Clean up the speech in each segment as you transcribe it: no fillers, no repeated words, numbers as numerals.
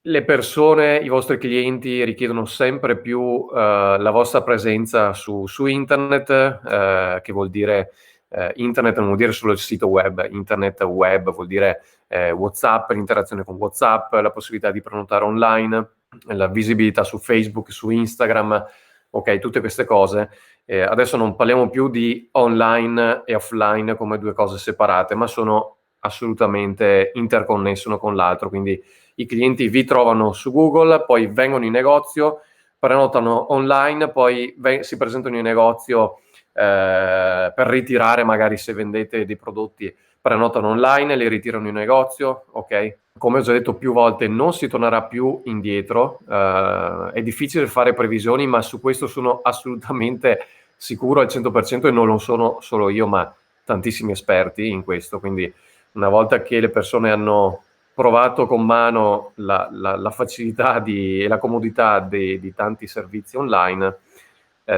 le persone, i vostri clienti richiedono sempre più la vostra presenza su internet, che vuol dire internet non vuol dire solo il sito web, internet web vuol dire WhatsApp, l'interazione con WhatsApp, la possibilità di prenotare online, la visibilità su Facebook, su Instagram, ok, tutte queste cose. Adesso non parliamo più di online e offline come due cose separate, ma sono assolutamente interconnesse uno con l'altro, quindi i clienti vi trovano su Google, poi vengono in negozio, prenotano online, poi si presentano in negozio per ritirare, magari se vendete dei prodotti, prenotano online, li ritirano in negozio, ok? Come ho già detto più volte, non si tornerà più indietro, è difficile fare previsioni, ma su questo sono assolutamente sicuro al 100% e non lo sono solo io, ma tantissimi esperti in questo, quindi una volta che le persone hanno provato con mano la facilità e la comodità di tanti servizi online,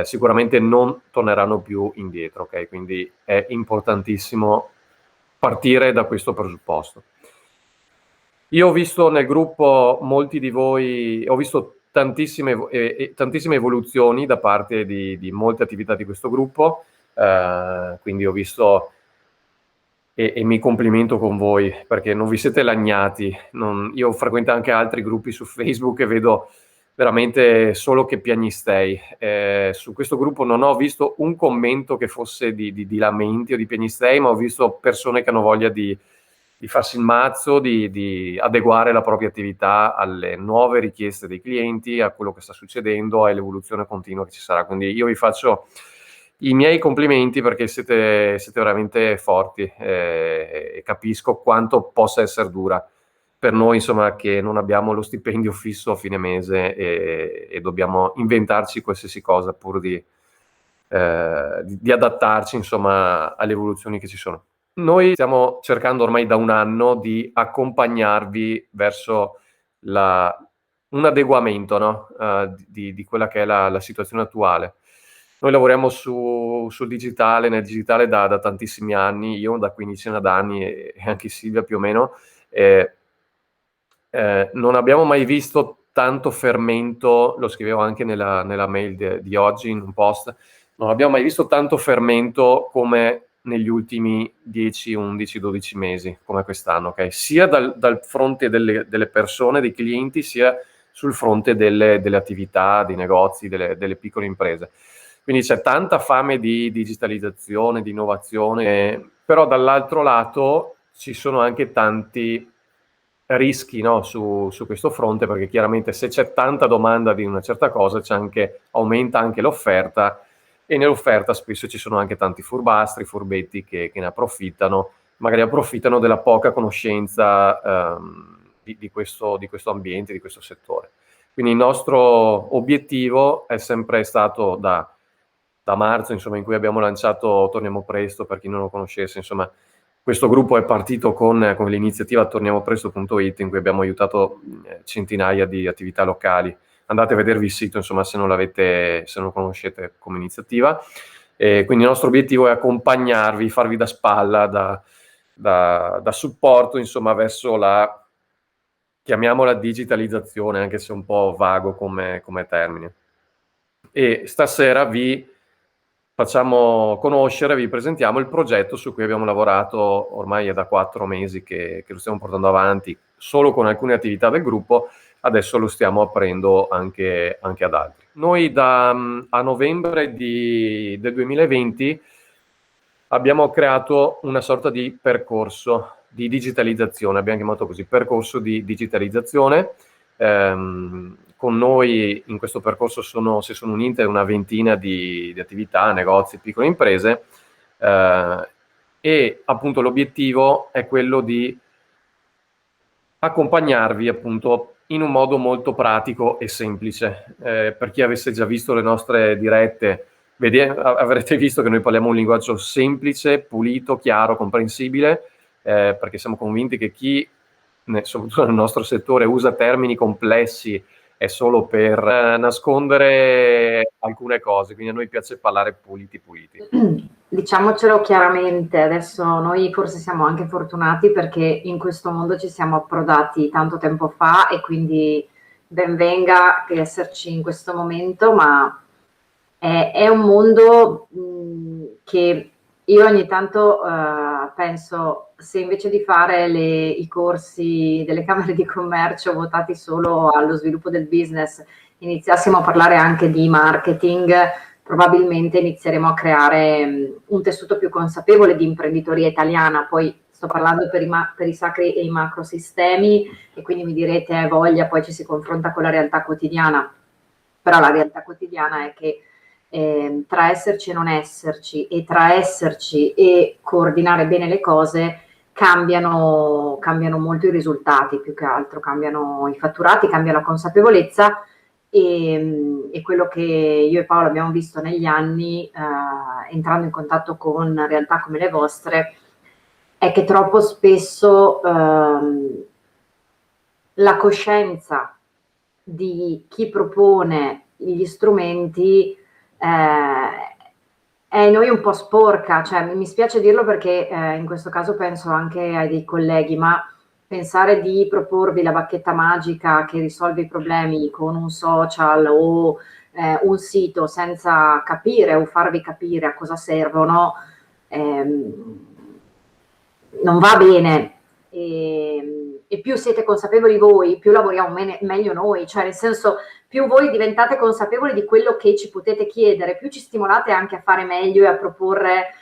sicuramente non torneranno più indietro, ok? Quindi è importantissimo partire da questo presupposto. Io ho visto nel gruppo molti di voi, ho visto tantissime evoluzioni da parte di molte attività di questo gruppo, quindi ho visto e mi complimento con voi perché non vi siete lagnati. Io frequento anche altri gruppi su Facebook e vedo veramente solo che piagnistei. Su questo gruppo non ho visto un commento che fosse di lamenti o di piagnistei, ma ho visto persone che hanno voglia di farsi il mazzo, di adeguare la propria attività alle nuove richieste dei clienti, a quello che sta succedendo, all'evoluzione continua che ci sarà. Quindi io vi faccio i miei complimenti perché siete veramente forti e capisco quanto possa essere dura per noi, insomma, che non abbiamo lo stipendio fisso a fine mese e dobbiamo inventarci qualsiasi cosa pur di adattarci, insomma, alle evoluzioni che ci sono. Noi stiamo cercando ormai da un anno di accompagnarvi verso un adeguamento, no? Di quella che è la situazione attuale. Noi lavoriamo sul digitale, nel digitale da tantissimi anni, io da quindicina d'anni e anche Silvia più o meno. Non abbiamo mai visto tanto fermento, lo scrivevo anche nella mail di oggi in un post, non abbiamo mai visto tanto fermento come negli ultimi 10, 11, 12 mesi, come quest'anno, ok? Sia dal fronte delle persone, dei clienti, sia sul fronte delle attività, dei negozi, delle piccole imprese. Quindi c'è tanta fame di digitalizzazione, di innovazione, però dall'altro lato ci sono anche tanti rischi, no, su questo fronte, perché chiaramente se c'è tanta domanda di una certa cosa aumenta anche l'offerta e nell'offerta spesso ci sono anche tanti furbastri, furbetti che ne approfittano, magari approfittano della poca conoscenza di questo ambiente, di questo settore. Quindi il nostro obiettivo è sempre stato da marzo, insomma, in cui abbiamo lanciato Torniamo Presto, per chi non lo conoscesse, insomma, questo gruppo è partito con l'iniziativa torniamopresto.it, in cui abbiamo aiutato centinaia di attività locali. Andate a vedervi il sito, insomma, se non lo conoscete come iniziativa. Quindi il nostro obiettivo è accompagnarvi, farvi da spalla, da supporto, insomma, verso chiamiamola digitalizzazione, anche se è un po' vago come termine. E stasera vi facciamo conoscere, vi presentiamo il progetto su cui abbiamo lavorato ormai è da 4 mesi che lo stiamo portando avanti solo con alcune attività del gruppo, adesso lo stiamo aprendo anche ad altri. Noi a novembre del 2020 abbiamo creato una sorta di percorso di digitalizzazione, abbiamo chiamato così, percorso di digitalizzazione. Con noi in questo percorso si sono unite una ventina di attività, negozi, piccole imprese e appunto l'obiettivo è quello di accompagnarvi appunto in un modo molto pratico e semplice. Per chi avesse già visto le nostre dirette, avrete visto che noi parliamo un linguaggio semplice, pulito, chiaro, comprensibile, perché siamo convinti che chi, soprattutto nel nostro settore, usa termini complessi è solo per nascondere alcune cose, quindi a noi piace parlare puliti. Diciamocelo chiaramente, adesso noi forse siamo anche fortunati perché in questo mondo ci siamo approdati tanto tempo fa e quindi ben venga che esserci in questo momento, ma è un mondo che io ogni tanto penso se invece di fare i corsi delle camere di commercio votati solo allo sviluppo del business, iniziassimo a parlare anche di marketing, probabilmente inizieremo a creare un tessuto più consapevole di imprenditoria italiana. Poi sto parlando per i sacri e i macrosistemi e quindi mi direte voglia, poi ci si confronta con la realtà quotidiana, però la realtà quotidiana è che tra esserci e non esserci e tra esserci e coordinare bene le cose cambiano molto i risultati, più che altro cambiano i fatturati, cambia la consapevolezza e quello che io e Paolo abbiamo visto negli anni, entrando in contatto con realtà come le vostre, è che troppo spesso la coscienza di chi propone gli strumenti è in noi un po' sporca, cioè mi spiace dirlo perché in questo caso penso anche ai dei colleghi, ma pensare di proporvi la bacchetta magica che risolve i problemi con un social o un sito senza capire o farvi capire a cosa servono, non va bene. E più siete consapevoli voi, più lavoriamo meglio noi, cioè nel senso più voi diventate consapevoli di quello che ci potete chiedere, più ci stimolate anche a fare meglio e a proporre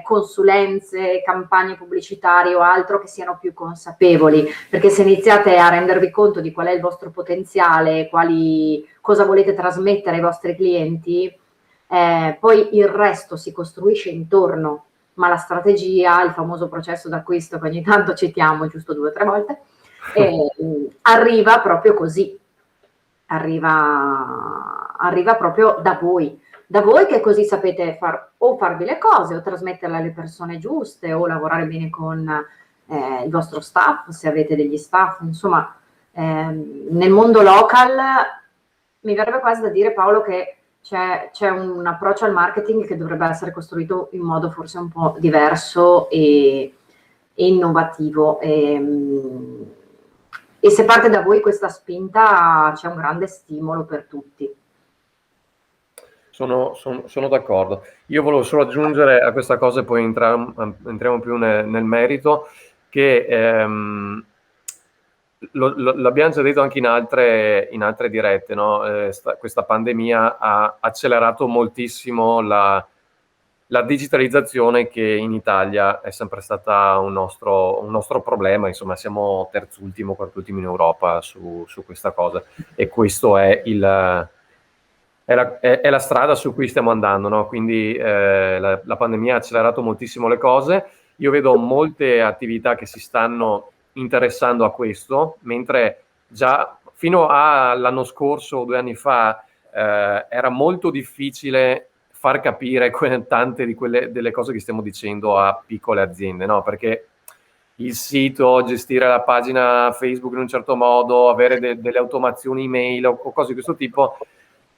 consulenze, campagne pubblicitarie o altro che siano più consapevoli, perché se iniziate a rendervi conto di qual è il vostro potenziale, cosa volete trasmettere ai vostri clienti, poi il resto si costruisce intorno, ma la strategia, il famoso processo d'acquisto che ogni tanto citiamo giusto 2 o 3 volte, arriva proprio così, arriva proprio da voi che così sapete o farvi le cose o trasmetterle alle persone giuste o lavorare bene con il vostro staff, se avete degli staff, insomma, nel mondo local mi verrebbe quasi da dire, Paolo, che c'è un approccio al marketing che dovrebbe essere costruito in modo forse un po' diverso e innovativo. E se parte da voi questa spinta c'è un grande stimolo per tutti. Sono d'accordo. Io volevo solo aggiungere a questa cosa e poi entriamo più nel merito, che l'abbiamo già detto anche in altre dirette, no? Questa pandemia ha accelerato moltissimo la digitalizzazione, che in Italia è sempre stata un nostro problema, insomma siamo terzultimo, quartultimo in Europa su questa cosa, e questo è la strada su cui stiamo andando, no? Quindi la pandemia ha accelerato moltissimo le cose. Io vedo molte attività che si stanno interessando a questo, mentre già fino all'anno scorso o 2 anni fa era molto difficile far capire tante delle cose che stiamo dicendo a piccole aziende, no? Perché il sito, gestire la pagina Facebook in un certo modo, avere delle automazioni email o cose di questo tipo,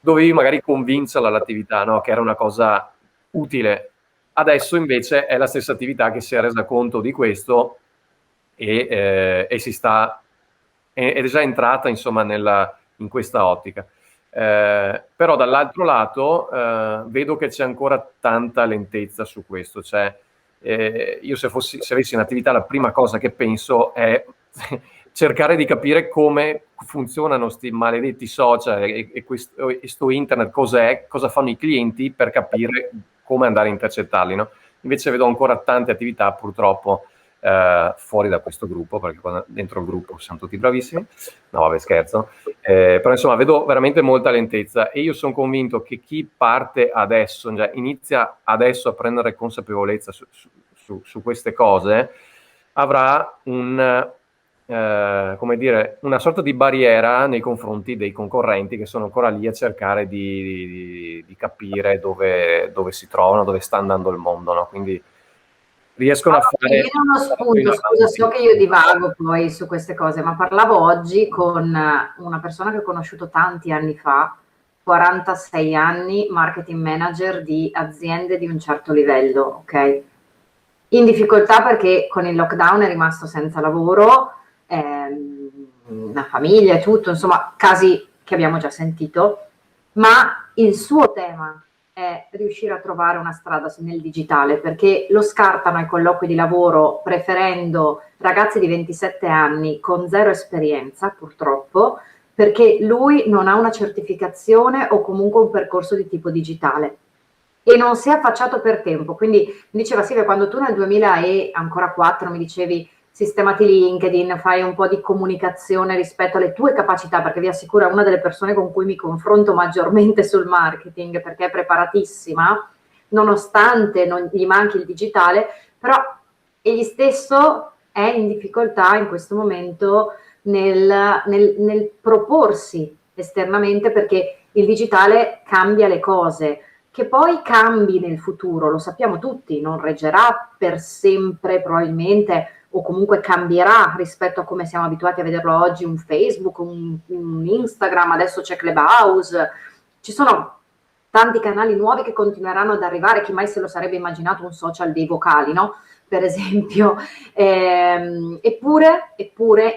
dovevi magari convincerla all'attività, no? Che era una cosa utile. Adesso invece è la stessa attività che si è resa conto di questo e si sta ed è già entrata, insomma, in questa ottica. Però dall'altro lato vedo che c'è ancora tanta lentezza su questo. Cioè, io se avessi un'attività, la prima cosa che penso è cercare di capire come funzionano sti maledetti social e questo internet, cosa fanno i clienti, per capire come andare a intercettarli, no? Invece vedo ancora tante attività purtroppo fuori da questo gruppo, perché dentro il gruppo siamo tutti bravissimi. No, vabbè, scherzo. Però insomma vedo veramente molta lentezza e io sono convinto che chi parte adesso, cioè inizia adesso a prendere consapevolezza su queste cose, avrà come dire, una sorta di barriera nei confronti dei concorrenti che sono ancora lì a cercare di capire dove si trovano, dove sta andando il mondo, no? Quindi riescono a Mi fare... viene uno spunto, scusa, so che io divago poi su queste cose, ma parlavo oggi con una persona che ho conosciuto tanti anni fa, 46 anni, marketing manager di aziende di un certo livello, ok? In difficoltà perché con il lockdown è rimasto senza lavoro, una famiglia e tutto, insomma, casi che abbiamo già sentito, ma il suo tema è riuscire a trovare una strada nel digitale, perché lo scartano ai colloqui di lavoro preferendo ragazzi di 27 anni con zero esperienza, purtroppo, perché lui non ha una certificazione o comunque un percorso di tipo digitale e non si è affacciato per tempo. Quindi mi diceva Silvia, quando tu nel 2000 e ancora 4 mi dicevi sistemati LinkedIn, fai un po' di comunicazione rispetto alle tue capacità, perché vi assicuro è una delle persone con cui mi confronto maggiormente sul marketing, perché è preparatissima, nonostante non gli manchi il digitale, però egli stesso è in difficoltà in questo momento nel proporsi esternamente, perché il digitale cambia le cose. Che poi cambi nel futuro, lo sappiamo tutti, non reggerà per sempre probabilmente, o comunque cambierà rispetto a come siamo abituati a vederlo oggi, un Facebook, un Instagram, adesso c'è Clubhouse, ci sono tanti canali nuovi che continueranno ad arrivare, chi mai se lo sarebbe immaginato un social dei vocali, no? Per esempio. Eppure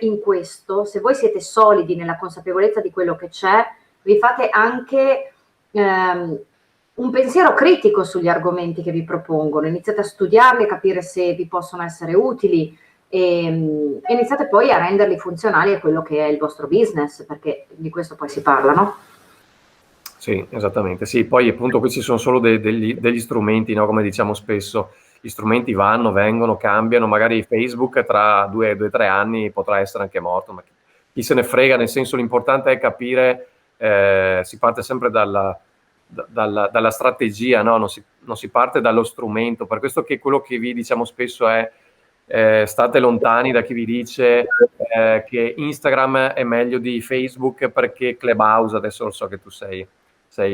in questo, se voi siete solidi nella consapevolezza di quello che c'è, vi fate anche un pensiero critico sugli argomenti che vi propongono, iniziate a studiarli, a capire se vi possono essere utili e iniziate poi a renderli funzionali a quello che è il vostro business, perché di questo poi si parla, no? Sì, esattamente. Sì, poi appunto questi sono solo degli strumenti, no? Come diciamo spesso, gli strumenti vanno, vengono, cambiano, magari Facebook tra 2-3 anni potrà essere anche morto, ma chi se ne frega, nel senso l'importante è capire, si parte sempre dalla strategia, no? Non si parte dallo strumento, per questo che quello che vi diciamo spesso è state lontani da chi vi dice che Instagram è meglio di Facebook perché Clubhouse, adesso lo so che tu sei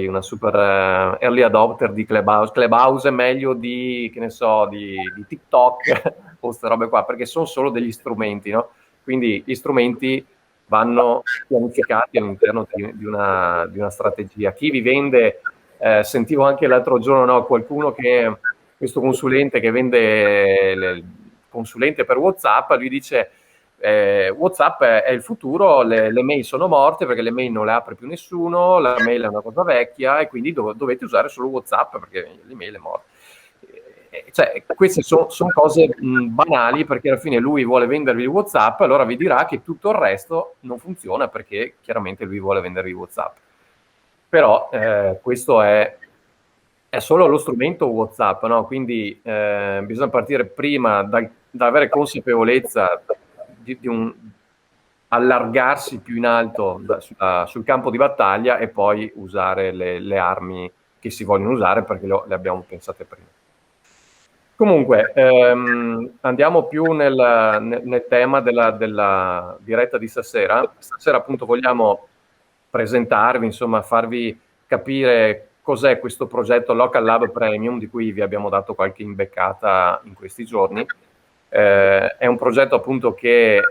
una super early adopter di Clubhouse. Clubhouse è meglio di, che ne so, di TikTok o queste robe qua, perché sono solo degli strumenti, no? Quindi gli strumenti vanno pianificati all'interno di una strategia. Chi vi vende, sentivo anche l'altro giorno, no, qualcuno che, questo consulente che vende consulente per WhatsApp, lui dice WhatsApp è il futuro, le mail sono morte perché le mail non le apre più nessuno, la mail è una cosa vecchia e quindi dovete usare solo WhatsApp perché l'email è morta. Cioè, queste sono cose banali, perché alla fine lui vuole vendervi WhatsApp, allora vi dirà che tutto il resto non funziona perché chiaramente lui vuole vendervi WhatsApp. Però questo è solo lo strumento WhatsApp, no? Quindi bisogna partire prima da avere consapevolezza di allargarsi più in alto sul campo di battaglia e poi usare le armi che si vogliono usare perché le abbiamo pensate prima. Comunque, andiamo più nel tema della diretta di stasera. Stasera appunto vogliamo presentarvi, insomma, farvi capire cos'è questo progetto Local Lab Premium di cui vi abbiamo dato qualche imbeccata in questi giorni. È un progetto appunto che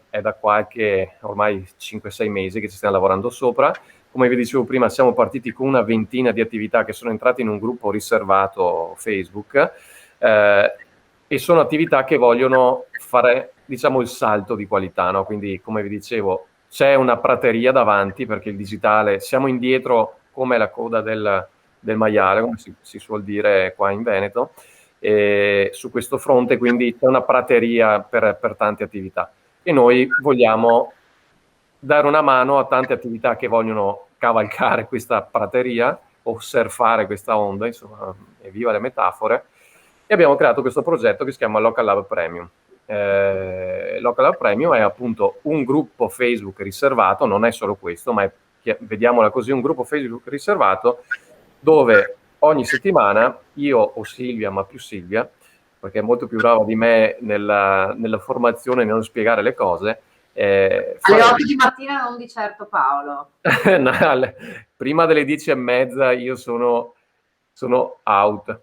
è da qualche ormai 5-6 mesi che ci stiamo lavorando sopra. Come vi dicevo prima, siamo partiti con una ventina di attività che sono entrate in un gruppo riservato Facebook e sono attività che vogliono fare, diciamo, il salto di qualità, no? Quindi, come vi dicevo, c'è una prateria davanti perché il digitale, siamo indietro come la coda del maiale, come si suol dire qua in Veneto, su questo fronte, quindi c'è una prateria per tante attività e noi vogliamo dare una mano a tante attività che vogliono cavalcare questa prateria o surfare questa onda, insomma, evviva le metafore, e abbiamo creato questo progetto che si chiama Local Lab Premium. Local Lab Premium è appunto un gruppo Facebook riservato, non è solo questo, ma vediamola così, un gruppo Facebook riservato dove ogni settimana io o Silvia, ma più Silvia, perché è molto più brava di me nella formazione, nello spiegare le cose. Alle 8 di mattina non di certo Paolo. No, prima delle 10:30 io sono out.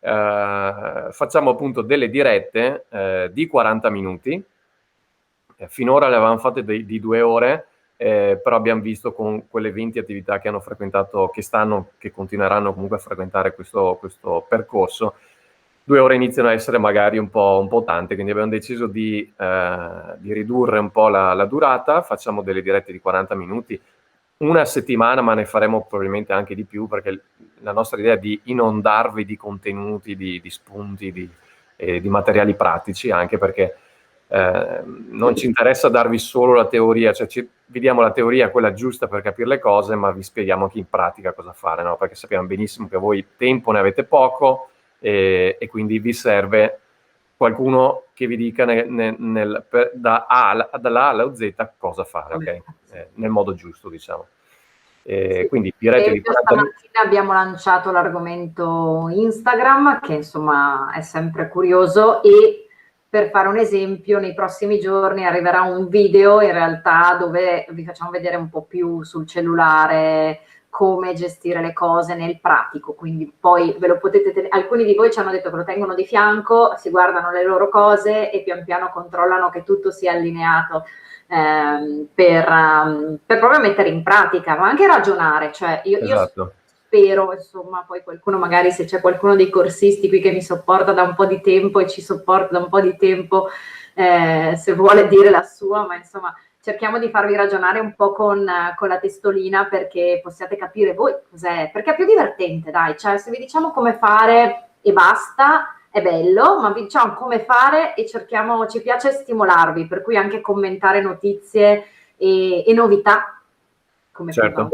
facciamo appunto delle dirette di 40 minuti. Finora le avevamo fatte di 2 ore, però abbiamo visto con quelle 20 attività che hanno frequentato, che continueranno comunque a frequentare questo percorso, 2 ore iniziano a essere magari un po' tante, quindi abbiamo deciso di ridurre un po' la durata, facciamo delle dirette di 40 minuti, una settimana, ma ne faremo probabilmente anche di più, perché la nostra idea è di inondarvi di contenuti, di spunti, di materiali pratici, anche perché non ci interessa darvi solo la teoria, cioè vi diamo la teoria, quella giusta per capire le cose, ma vi spieghiamo anche in pratica cosa fare, no? Perché sappiamo benissimo che voi tempo ne avete poco e quindi vi serve qualcuno che vi dica dalla A alla Z cosa fare, ok? Nel modo giusto, diciamo. Sì. Quindi dirette di 40 minuti. Stamattina abbiamo lanciato l'argomento Instagram, che insomma è sempre curioso, e per fare un esempio, nei prossimi giorni arriverà un video in realtà dove vi facciamo vedere un po' più sul cellulare come gestire le cose nel pratico, quindi poi ve lo potete tenere. Alcuni di voi ci hanno detto che lo tengono di fianco, si guardano le loro cose e pian piano controllano che tutto sia allineato per proprio mettere in pratica, ma anche ragionare, cioè Esatto. spero, insomma, poi qualcuno, magari se c'è qualcuno dei corsisti qui che mi sopporta da un po' di tempo e ci sopporta da un po' di tempo, se vuole dire la sua, ma insomma cerchiamo di farvi ragionare un po' con la testolina, perché possiate capire voi cos'è, perché è più divertente, dai, cioè se vi diciamo come fare e basta, è bello, ma vi diciamo come fare e ci piace stimolarvi, per cui anche commentare notizie e novità, come certo.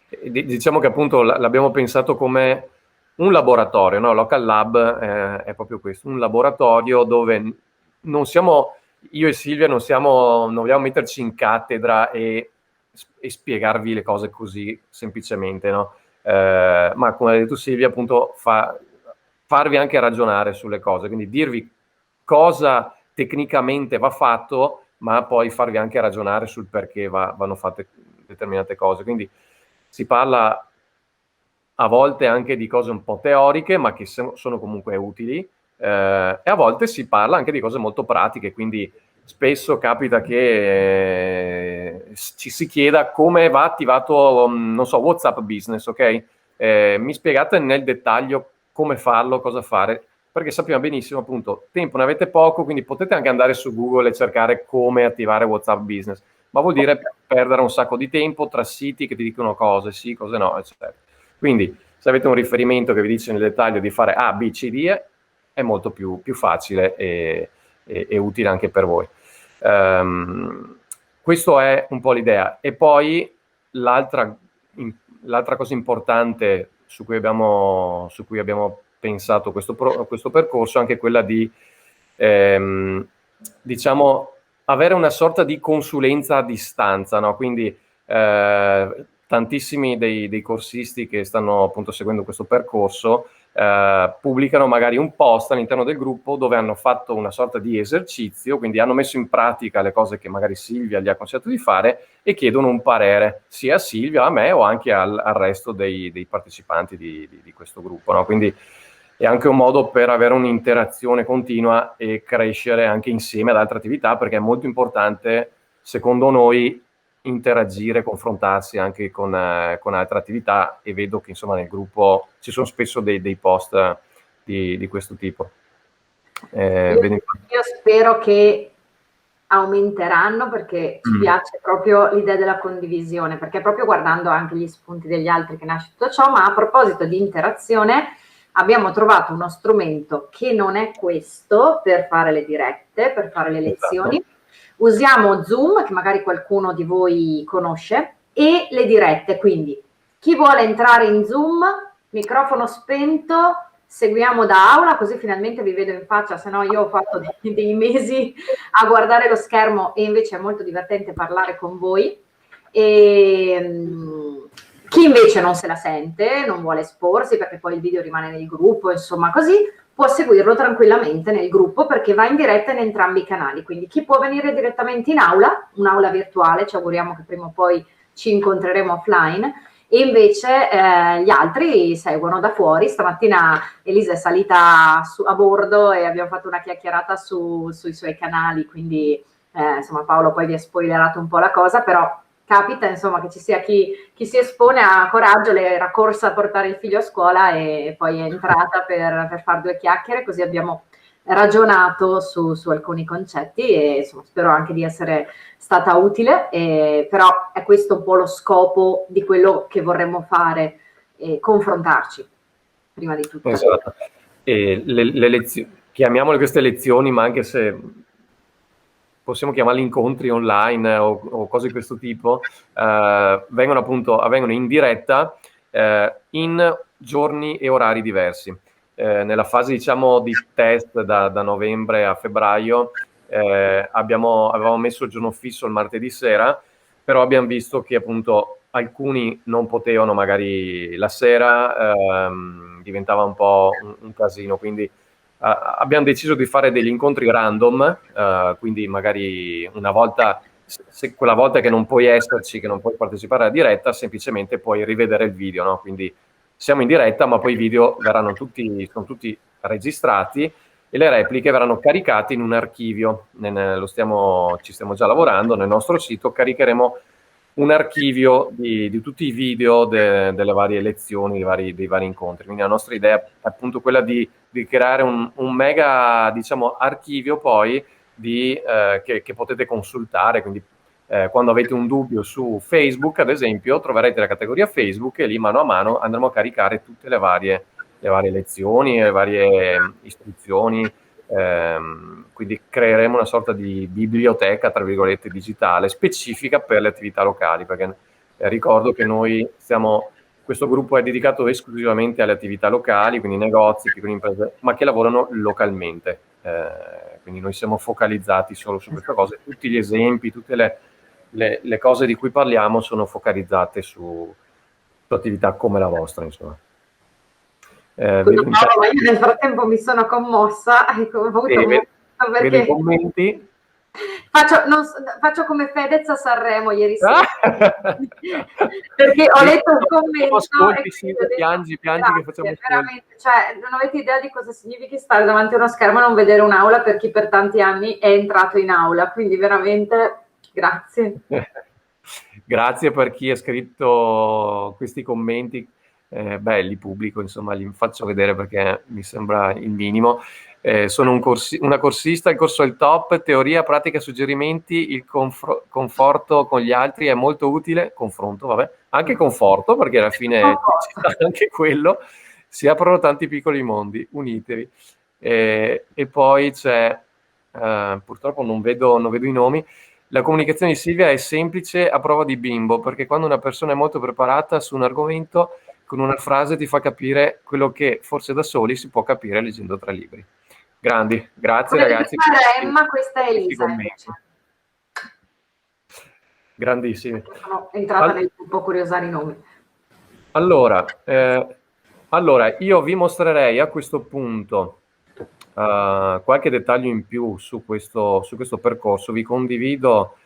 prima. Diciamo che appunto l'abbiamo pensato come un laboratorio, no? Local Lab è proprio questo, un laboratorio dove non siamo, io e Silvia non vogliamo metterci in cattedra e spiegarvi le cose così semplicemente, no? Ma come hai detto Silvia, appunto farvi anche ragionare sulle cose, quindi dirvi cosa tecnicamente va fatto, ma poi farvi anche ragionare sul perché vanno fatte determinate cose. Quindi si parla a volte anche di cose un po' teoriche, ma che sono comunque utili, e a volte si parla anche di cose molto pratiche, quindi spesso capita che ci si chieda come va attivato, non so, WhatsApp Business, ok? Mi spiegate nel dettaglio come farlo, cosa fare, perché sappiamo benissimo, appunto, tempo ne avete poco, quindi potete anche andare su Google e cercare come attivare WhatsApp Business, ma vuol dire perdere un sacco di tempo tra siti che ti dicono cose sì, cose no, eccetera. Quindi se avete un riferimento che vi dice nel dettaglio di fare A, B, C, D, è molto più facile e utile anche per voi. Questo è un po' l'idea. E poi l'altra cosa importante su cui abbiamo pensato questo percorso è anche quella di diciamo avere una sorta di consulenza a distanza, no? Quindi tantissimi dei corsisti che stanno appunto seguendo questo percorso pubblicano magari un post all'interno del gruppo dove hanno fatto una sorta di esercizio, quindi hanno messo in pratica le cose che magari Silvia gli ha consigliato di fare e chiedono un parere sia a Silvia, a me o anche al resto dei partecipanti di questo gruppo, no? Quindi è anche un modo per avere un'interazione continua e crescere anche insieme ad altre attività, perché è molto importante, secondo noi, interagire, confrontarsi anche con altre attività, e vedo che insomma nel gruppo ci sono spesso dei post di questo tipo. Io spero che aumenteranno, perché ci piace proprio l'idea della condivisione, perché proprio guardando anche gli spunti degli altri che nasce tutto ciò. Ma a proposito di interazione, abbiamo trovato uno strumento che non è questo per fare le dirette, per fare le lezioni. Esatto. Usiamo Zoom, che magari qualcuno di voi conosce, e le dirette. Quindi chi vuole entrare in Zoom, microfono spento, seguiamo da aula, così finalmente vi vedo in faccia, se no io ho fatto dei mesi a guardare lo schermo e invece è molto divertente parlare con voi. E chi invece non se la sente, non vuole esporsi perché poi il video rimane nel gruppo, insomma così, può seguirlo tranquillamente nel gruppo, perché va in diretta in entrambi i canali. Quindi chi può venire direttamente in aula, un'aula virtuale, ci auguriamo che prima o poi ci incontreremo offline, e invece gli altri seguono da fuori. Stamattina Elisa è salita a bordo e abbiamo fatto una chiacchierata sui suoi canali, quindi insomma Paolo poi vi ha spoilerato un po' la cosa, però capita insomma che ci sia chi si espone, ha coraggio, le era corsa a portare il figlio a scuola e poi è entrata per fare due chiacchiere, così abbiamo ragionato su alcuni concetti e insomma, spero anche di essere stata utile, però è questo un po' lo scopo di quello che vorremmo fare, confrontarci prima di tutto. Esatto. E le lezioni, chiamiamole queste lezioni, ma anche se possiamo chiamarli incontri online o cose di questo tipo, avvengono in diretta in giorni e orari diversi. Nella fase diciamo di test da novembre a febbraio avevamo messo il giorno fisso il martedì sera, però abbiamo visto che appunto alcuni non potevano magari la sera, diventava un po' un casino, quindi abbiamo deciso di fare degli incontri random, quindi magari una volta, se quella volta che non puoi esserci, che non puoi partecipare alla diretta, semplicemente puoi rivedere il video, no? Quindi siamo in diretta, ma poi i video sono tutti registrati e le repliche verranno caricate in un archivio. Ci stiamo già lavorando, nel nostro sito caricheremo un archivio di tutti i video delle varie lezioni, dei vari incontri. Quindi la nostra idea è appunto quella di creare un mega, diciamo, archivio poi che potete consultare. Quindi quando avete un dubbio su Facebook, ad esempio, troverete la categoria Facebook e lì mano a mano andremo a caricare tutte le varie lezioni, le varie istruzioni. Quindi creeremo una sorta di biblioteca, tra virgolette, digitale, specifica per le attività locali, perché ricordo che questo gruppo è dedicato esclusivamente alle attività locali, quindi negozi, piccole imprese, ma che lavorano localmente. Quindi noi siamo focalizzati solo su questa cosa. Tutti gli esempi, tutte le cose di cui parliamo sono focalizzate su attività come la vostra, insomma. Ma io nel frattempo mi sono commossa, vedo i commenti. Faccio come Fedez a Sanremo ieri sera, perché ho letto un commento ascolti, piangi che facciamo veramente, cioè non avete idea di cosa significhi stare davanti a uno schermo e non vedere un'aula per chi per tanti anni è entrato in aula, quindi veramente grazie. Grazie per chi ha scritto questi commenti, li pubblico, insomma li faccio vedere perché mi sembra il minimo. Sono una corsista, il corso è il top, teoria, pratica, suggerimenti, il conforto con gli altri è molto utile, confronto, vabbè, anche conforto, perché alla fine ci sta anche quello, si aprono tanti piccoli mondi, unitevi. E poi c'è, purtroppo non vedo i nomi, la comunicazione di Silvia è semplice a prova di bimbo, perché quando una persona è molto preparata su un argomento, con una frase ti fa capire quello che forse da soli si può capire leggendo 3 libri. Grandi, grazie ragazzi. Emma, questa è Elisa. Grandissimi. Sono entrata nel gruppo a curiosare i nomi. Allora, io vi mostrerei a questo punto qualche dettaglio in più su questo percorso. Vi condivido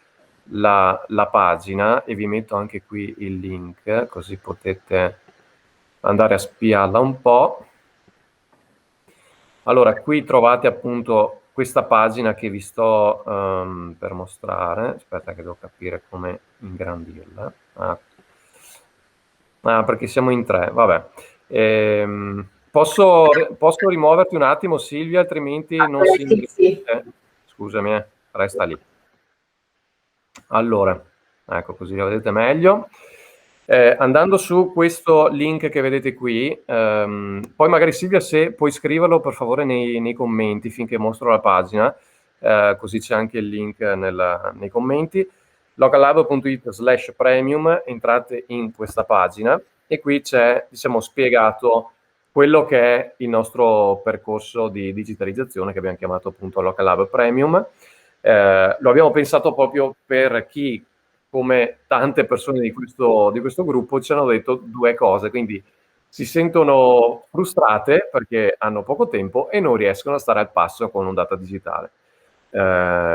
la pagina e vi metto anche qui il link, così potete andare a spiarla un po'. Allora, qui trovate appunto questa pagina che vi sto per mostrare. Aspetta che devo capire come ingrandirla. Perché siamo in 3, vabbè. Posso rimuoverti un attimo, Silvia, altrimenti non si... Sì. Scusami, resta lì. Allora, ecco, così la vedete meglio. Andando su questo link che vedete qui, poi magari Silvia, se puoi scriverlo per favore nei commenti finché mostro la pagina, così c'è anche il link nei commenti. locallab.it/premium, entrate in questa pagina e qui c'è, diciamo, spiegato quello che è il nostro percorso di digitalizzazione che abbiamo chiamato appunto Local Lab Premium. Lo abbiamo pensato proprio per chi, come tante persone di questo gruppo, ci hanno detto 2 cose, quindi si sentono frustrate perché hanno poco tempo e non riescono a stare al passo con Ondata Digitale.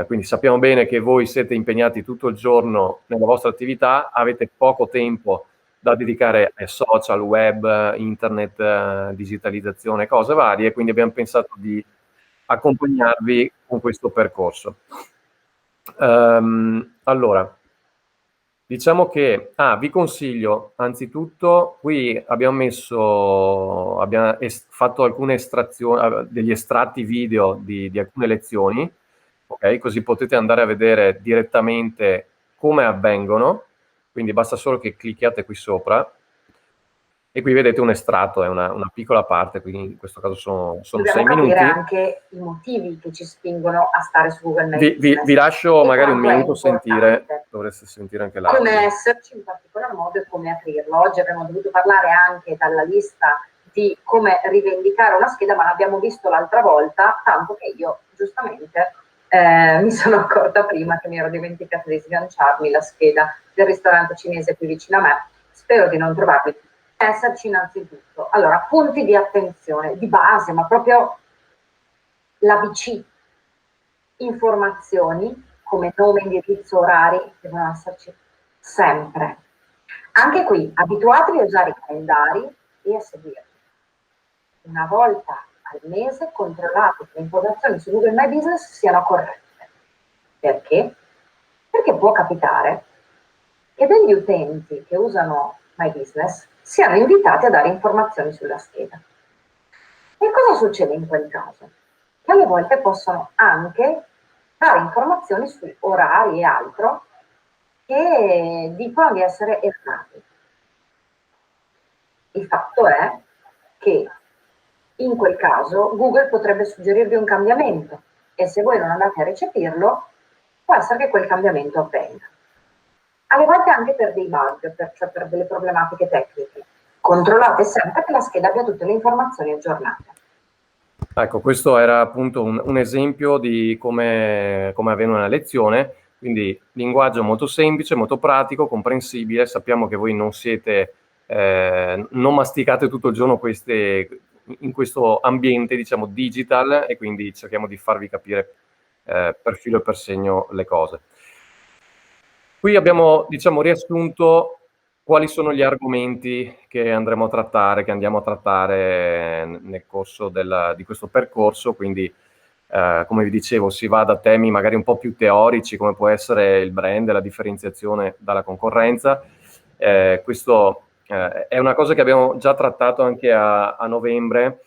Quindi sappiamo bene che voi siete impegnati tutto il giorno nella vostra attività, avete poco tempo da dedicare a social, web, internet, digitalizzazione, cose varie, quindi abbiamo pensato di accompagnarvi con questo percorso. Allora, diciamo che vi consiglio anzitutto, qui abbiamo fatto alcune estrazioni, degli estratti video di alcune lezioni, ok? Così potete andare a vedere direttamente come avvengono, quindi basta solo che clicchiate qui sopra e qui vedete un estratto, è una piccola parte, quindi in questo caso sono 6 Dobbiamo minuti. capire anche i motivi che ci spingono a stare su Google My Business. Vi lascio e magari un quanto è minuto sentire, importante. dovreste sentire anche l'audio. Come esserci in particolar modo e come aprirlo. Oggi avremmo dovuto parlare anche dalla lista di come rivendicare una scheda, ma l'abbiamo visto l'altra volta, tanto che io giustamente mi sono accorta prima che mi ero dimenticata di sganciarmi la scheda del ristorante cinese più vicino a me. Spero di non trovarvi. Esserci innanzitutto. Allora, punti di attenzione, di base, ma proprio l'ABC. Informazioni come nome, indirizzo, orari devono esserci sempre. Anche qui, abituatevi a usare i calendari e a seguirli. Una volta al mese controllate che le informazioni su Google My Business siano corrette. Perché? Perché può capitare che degli utenti che usano My Business siano invitati a dare informazioni sulla scheda. E cosa succede in quel caso? Che alle volte possono anche dare informazioni su orari e altro che dicono di essere errati. Il fatto è che in quel caso Google potrebbe suggerirvi un cambiamento e se voi non andate a recepirlo, può essere che quel cambiamento avvenga. Alle volte anche per dei bug, cioè per delle problematiche tecniche. Controllate sempre che la scheda abbia tutte le informazioni aggiornate. Ecco, questo era appunto un esempio di come avviene una lezione, quindi linguaggio molto semplice, molto pratico, comprensibile. Sappiamo che voi non siete, non masticate tutto il giorno in questo ambiente, diciamo, digital, e quindi cerchiamo di farvi capire per filo e per segno le cose. Qui abbiamo, diciamo, riassunto quali sono gli argomenti che andiamo a trattare nel corso di questo percorso, quindi come vi dicevo si va da temi magari un po' più teorici come può essere il brand, la differenziazione dalla concorrenza. Questo è una cosa che abbiamo già trattato anche a novembre.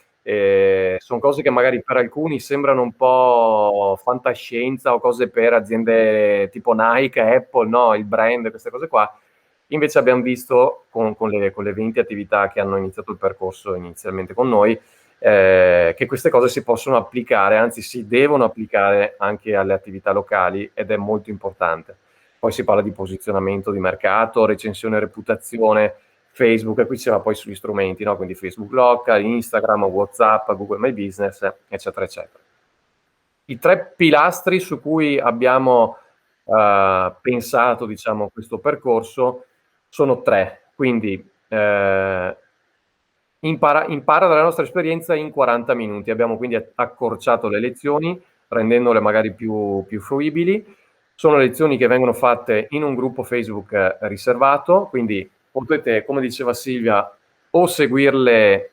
Sono cose che magari per alcuni sembrano un po' fantascienza o cose per aziende tipo Nike, Apple, no? Il brand, queste cose qua. Invece abbiamo visto con le 20 attività che hanno iniziato il percorso inizialmente con noi, che queste cose si possono applicare, anzi si devono applicare anche alle attività locali ed è molto importante. Poi si parla di posizionamento di mercato, recensione e reputazione, Facebook, e qui si va poi sugli strumenti, no? Quindi Facebook Local, Instagram, WhatsApp, Google My Business, eccetera, eccetera. I 3 pilastri su cui abbiamo pensato, diciamo, questo percorso sono 3, quindi impara dalla nostra esperienza in 40 minuti. Abbiamo quindi accorciato le lezioni, rendendole magari più fruibili. Sono lezioni che vengono fatte in un gruppo Facebook riservato, quindi potete, come diceva Silvia, o seguirle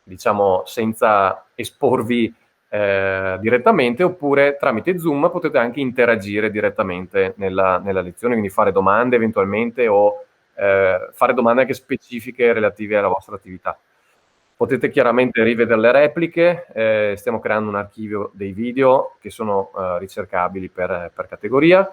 diciamo senza esporvi direttamente, oppure tramite Zoom potete anche interagire direttamente nella lezione, quindi fare domande eventualmente o fare domande anche specifiche relative alla vostra attività. Potete chiaramente rivedere le repliche, stiamo creando un archivio dei video che sono ricercabili per categoria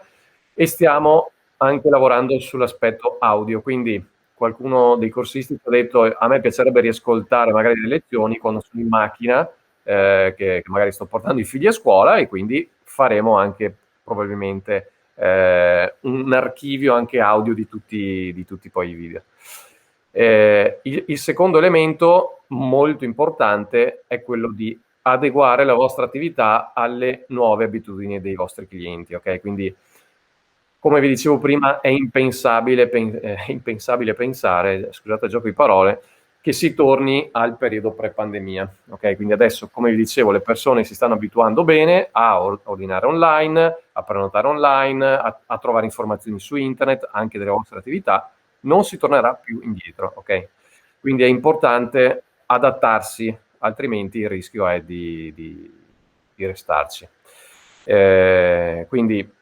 e stiamo anche lavorando sull'aspetto audio, quindi qualcuno dei corsisti ci ha detto a me piacerebbe riascoltare magari le lezioni quando sono in macchina, che magari sto portando i figli a scuola, e quindi faremo anche probabilmente un archivio anche audio di tutti poi i video. Il secondo elemento molto importante è quello di adeguare la vostra attività alle nuove abitudini dei vostri clienti, ok? Quindi, come vi dicevo prima, è impensabile pensare, scusate il gioco di parole, che si torni al periodo pre-pandemia, ok? Quindi adesso, come vi dicevo, le persone si stanno abituando bene a ordinare online, a prenotare online, a trovare informazioni su internet, anche delle vostre attività, non si tornerà più indietro, ok? Quindi è importante adattarsi, altrimenti il rischio è di restarci. Quindi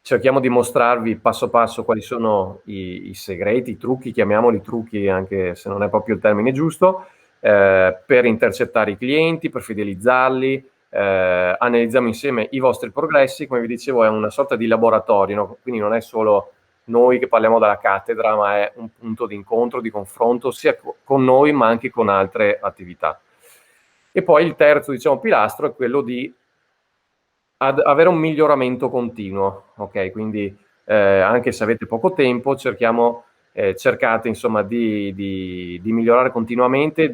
cerchiamo di mostrarvi passo passo quali sono i segreti, i trucchi, chiamiamoli trucchi anche se non è proprio il termine giusto, per intercettare i clienti, per fidelizzarli. Analizziamo insieme i vostri progressi, come vi dicevo è una sorta di laboratorio, no? Quindi non è solo noi che parliamo dalla cattedra, ma è un punto di incontro, di confronto sia con noi ma anche con altre attività. E poi il terzo, diciamo, pilastro è quello di avere un miglioramento continuo, ok? Quindi anche se avete poco tempo, cercate insomma di migliorare continuamente,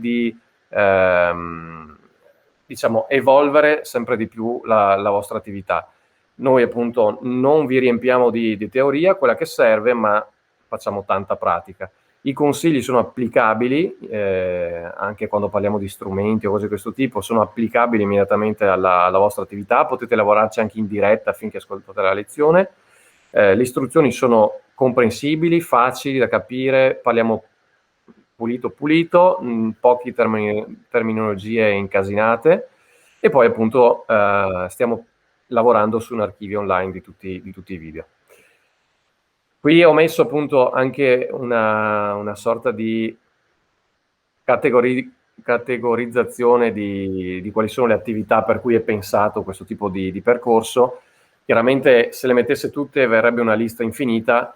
diciamo, evolvere sempre di più la vostra attività. Noi appunto non vi riempiamo di teoria, quella che serve, ma facciamo tanta pratica. I consigli sono applicabili, anche quando parliamo di strumenti o cose di questo tipo, sono applicabili immediatamente alla vostra attività, potete lavorarci anche in diretta affinché ascoltate la lezione. Le istruzioni sono comprensibili, facili da capire, parliamo pulito pulito, poche terminologie incasinate, e poi appunto stiamo lavorando su un archivio online di tutti i video. Qui ho messo appunto anche una sorta di categorizzazione di quali sono le attività per cui è pensato questo tipo di percorso. Chiaramente se le mettesse tutte verrebbe una lista infinita.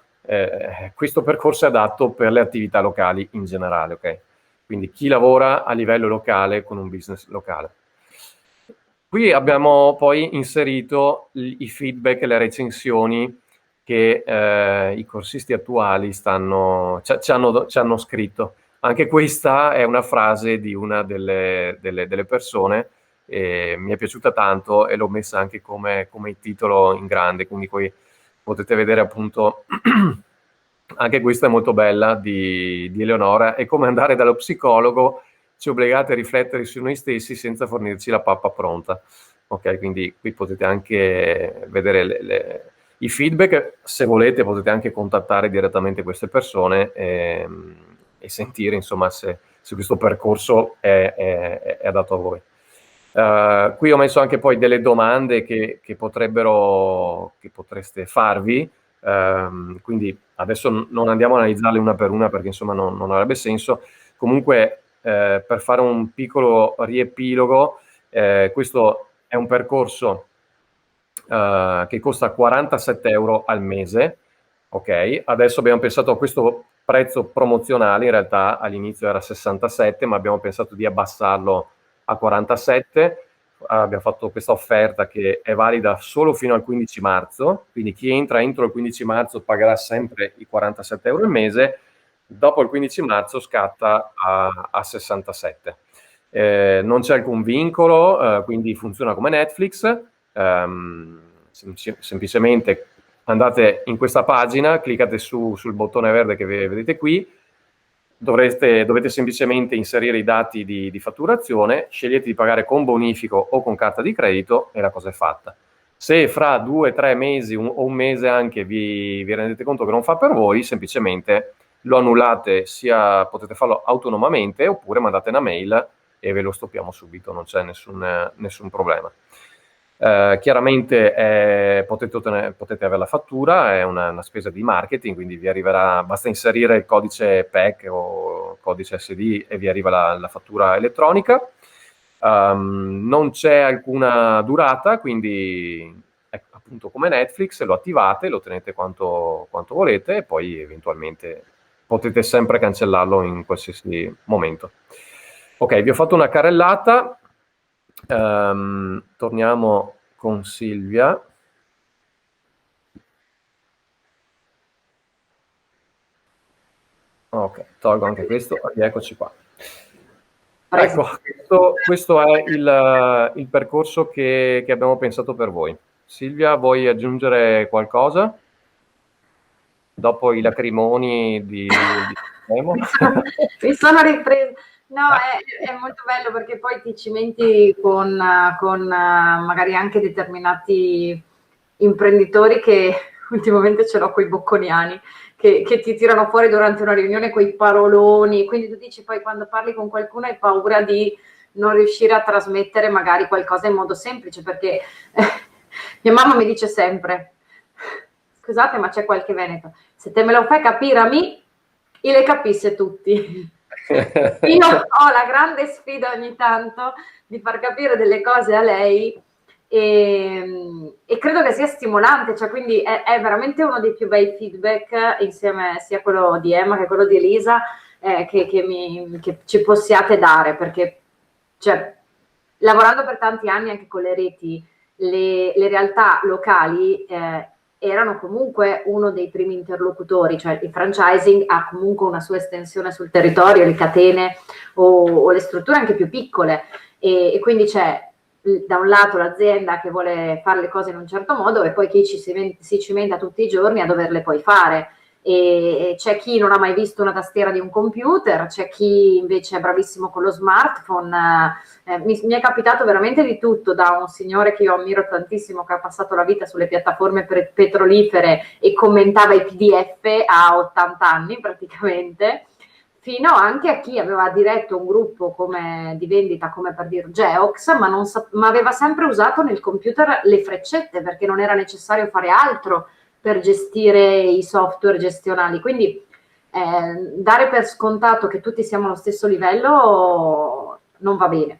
Questo percorso è adatto per le attività locali in generale, ok? Quindi chi lavora a livello locale con un business locale. Qui abbiamo poi inserito i feedback e le recensioni che i corsisti attuali ci hanno scritto. Anche questa è una frase di una delle persone, mi è piaciuta tanto e l'ho messa anche come titolo in grande, quindi poi potete vedere appunto, anche questa è molto bella di Eleonora, è come andare dallo psicologo, ci obbligate a riflettere su noi stessi senza fornirci la pappa pronta. Ok, quindi qui potete anche vedere i feedback, se volete potete anche contattare direttamente queste persone e sentire insomma se questo percorso è adatto a voi. Qui ho messo anche poi delle domande che potreste farvi, quindi adesso non andiamo a analizzarle una per una perché insomma non avrebbe senso. Comunque per fare un piccolo riepilogo, questo è un percorso che costa 47 euro al mese, ok? Adesso abbiamo pensato a questo prezzo promozionale, in realtà all'inizio era 67, ma abbiamo pensato di abbassarlo a 47. Abbiamo fatto questa offerta che è valida solo fino al 15 marzo, quindi chi entra entro il 15 marzo pagherà sempre i 47 euro al mese, dopo il 15 marzo scatta a 67. Non c'è alcun vincolo, quindi funziona come Netflix. Semplicemente andate in questa pagina, cliccate sul bottone verde che vedete qui, dovete semplicemente inserire i dati di fatturazione, scegliete di pagare con bonifico o con carta di credito e la cosa è fatta. Se fra 2-3 mesi o un mese anche vi rendete conto che non fa per voi, semplicemente lo annullate, potete farlo autonomamente oppure mandate una mail e ve lo stoppiamo subito, non c'è nessun problema. Chiaramente potete avere la fattura, è una spesa di marketing, quindi vi arriverà, basta inserire il codice PEC o codice SD e vi arriva la fattura elettronica. Non c'è alcuna durata, quindi è appunto come Netflix, lo attivate, lo tenete quanto volete e poi eventualmente potete sempre cancellarlo in qualsiasi momento. Ok, vi ho fatto una carrellata. Torniamo con Silvia. Ok, tolgo anche questo, eccoci qua. Ecco, questo è il percorso che abbiamo pensato per voi. Silvia, vuoi aggiungere qualcosa? Dopo i lacrimoni di mi sono ripresa. No, è molto bello perché poi ti cimenti con magari anche determinati imprenditori che ultimamente ce l'ho coi bocconiani, che ti tirano fuori durante una riunione quei paroloni, quindi tu dici poi quando parli con qualcuno hai paura di non riuscire a trasmettere magari qualcosa in modo semplice, perché mia mamma mi dice sempre, scusate ma c'è qualche veneto, se te me lo fai capire a me, io le capisse tutti. Io ho la grande sfida ogni tanto di far capire delle cose a lei e credo che sia stimolante, cioè quindi è veramente uno dei più bei feedback insieme sia a quello di Emma che a quello di Elisa che ci possiate dare, perché cioè, lavorando per tanti anni anche con le reti, le realtà locali erano comunque uno dei primi interlocutori, cioè il franchising ha comunque una sua estensione sul territorio, le catene o le strutture anche più piccole e quindi c'è da un lato l'azienda che vuole fare le cose in un certo modo e poi chi si cimenta tutti i giorni a doverle poi fare. E c'è chi non ha mai visto una tastiera di un computer, c'è chi invece è bravissimo con lo smartphone. Mi è capitato veramente di tutto, da un signore che io ammiro tantissimo che ha passato la vita sulle piattaforme petrolifere e commentava i PDF a 80 anni praticamente, fino anche a chi aveva diretto un gruppo come, di vendita come per dire Geox, ma aveva sempre usato nel computer le freccette perché non era necessario fare altro per gestire i software gestionali. Quindi dare per scontato che tutti siamo allo stesso livello non va bene.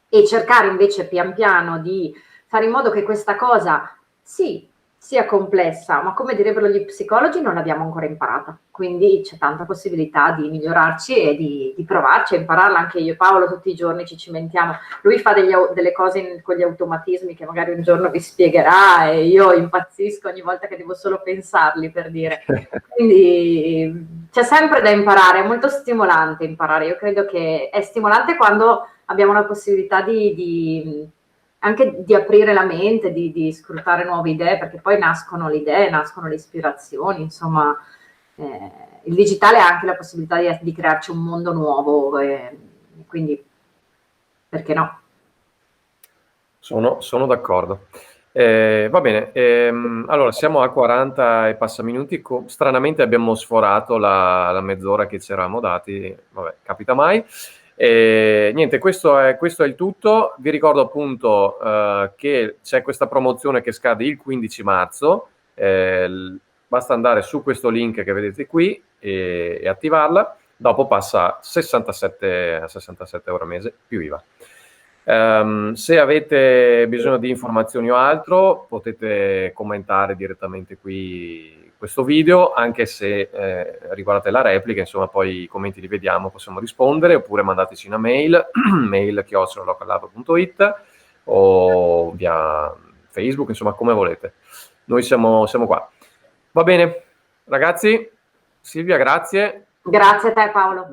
E cercare invece pian piano di fare in modo che questa cosa sì, sia complessa, ma come direbbero gli psicologi non l'abbiamo ancora imparata. Quindi c'è tanta possibilità di migliorarci e di provarci a impararla. Anche io e Paolo tutti i giorni ci cimentiamo. Lui fa delle cose con gli automatismi che magari un giorno vi spiegherà e io impazzisco ogni volta che devo solo pensarli, per dire. Quindi c'è sempre da imparare, è molto stimolante imparare. Io credo che è stimolante quando abbiamo la possibilità anche di aprire la mente, di scrutare nuove idee, perché poi nascono le idee, nascono le ispirazioni, insomma, il digitale ha anche la possibilità di crearci un mondo nuovo, quindi perché no? Sono d'accordo. Va bene, allora siamo a 40 e passa minuti, stranamente abbiamo sforato la mezz'ora che ci eravamo dati, vabbè, capita mai. Niente, questo è il tutto. Vi ricordo appunto che c'è questa promozione che scade il 15 marzo, basta andare su questo link che vedete qui e attivarla, dopo passa a 67 euro al mese più IVA. Se avete bisogno di informazioni o altro potete commentare direttamente qui questo video, anche se riguardate la replica, insomma poi i commenti li vediamo, possiamo rispondere, oppure mandateci una mail mail@locallab.it o via Facebook, insomma come volete. Noi siamo qua. Va bene, ragazzi, Silvia, grazie. Grazie a te Paolo.